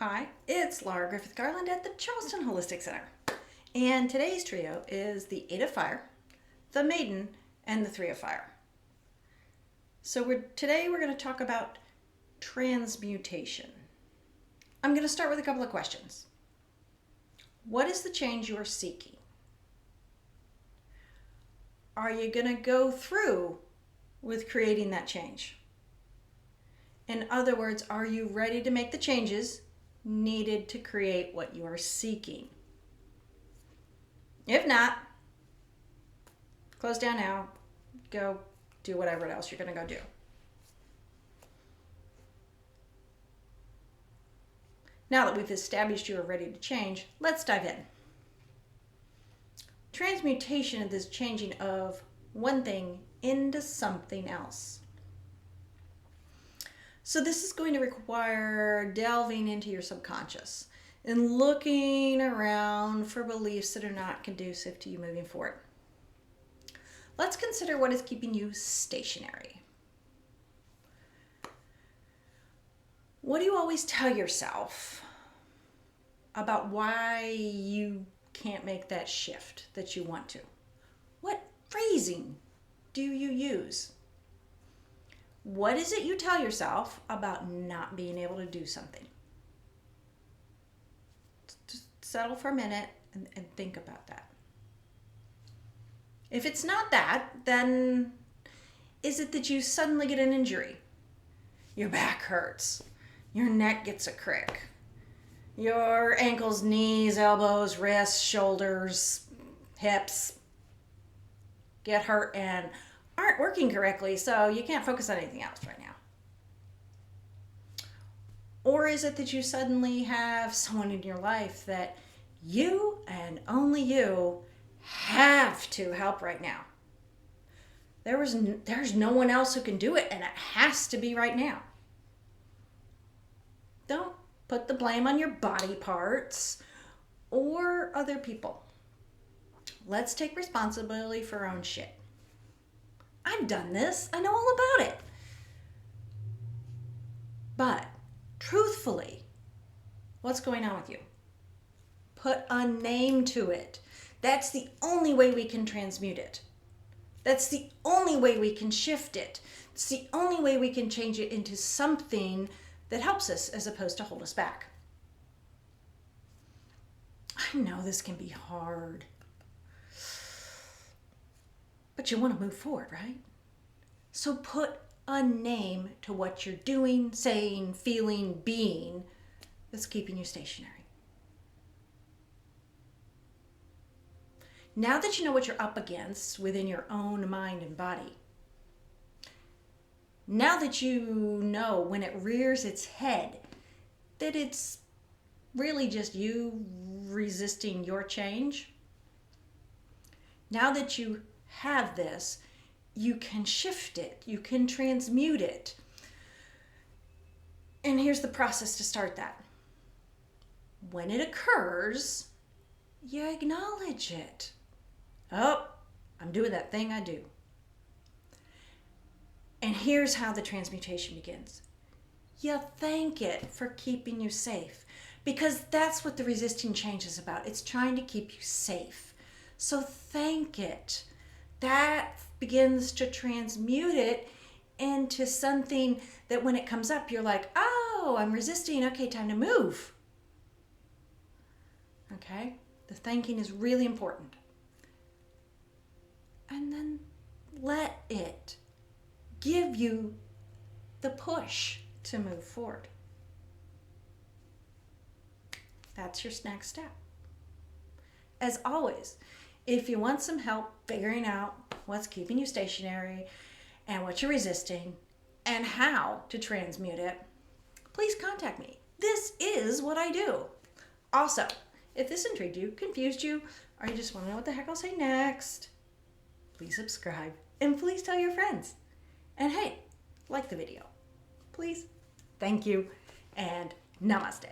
Hi, it's Laura Griffith Garland at the Charleston Holistic Center. And today's trio is the 8 of Fire, the Maiden, and the 3 of Fire. So today we're going to talk about transmutation. I'm going to start with a couple of questions. What is the change you are seeking? Are you going to go through with creating that change? In other words, are you ready to make the changes needed to create what you are seeking? If not, close down now, go do whatever else you're going to go do. Now that we've established you are ready to change, let's dive in. Transmutation is this changing of one thing into something else. So this is going to require delving into your subconscious and looking around for beliefs that are not conducive to you moving forward. Let's consider what is keeping you stationary. What do you always tell yourself about why you can't make that shift that you want to? What phrasing do you use? What is it you tell yourself about not being able to do something? Just settle for a minute and think about that. If it's not that, then is it that you suddenly get an injury? Your back hurts. Your neck gets a crick. Your ankles, knees, elbows, wrists, shoulders, hips get hurt and aren't working correctly, so you can't focus on anything else right now. Or is it that you suddenly have someone in your life that you and only you have to help right now? There's no one else who can do it, and it has to be right now. Don't put the blame on your body parts or other people. Let's take responsibility for our own shit. I've done this. I know all about it. But truthfully, what's going on with you? Put a name to it. That's the only way we can transmute it. That's the only way we can shift it. It's the only way we can change it into something that helps us as opposed to hold us back. I know this can be hard. But you want to move forward, right? So put a name to what you're doing, saying, feeling, being that's keeping you stationary. Now that you know what you're up against within your own mind and body, now that you know when it rears its head that it's really just you resisting your change, now that you have this, you can shift it, you can transmute it. And here's the process to start that. When it occurs, you acknowledge it. Oh, I'm doing that thing I do. And here's how the transmutation begins. You thank it for keeping you safe, because that's what the resisting change is about. It's trying to keep you safe. So thank it. That begins to transmute it into something that when it comes up, you're like, oh, I'm resisting. Okay, time to move. Okay? The thanking is really important. And then let it give you the push to move forward. That's your next step. As always, if you want some help figuring out what's keeping you stationary and what you're resisting and how to transmute it, please contact me. This is what I do. Also, if this intrigued you, confused you, or you just want to know what the heck I'll say next, please subscribe and please tell your friends. And hey, like the video. Please. Thank you and namaste.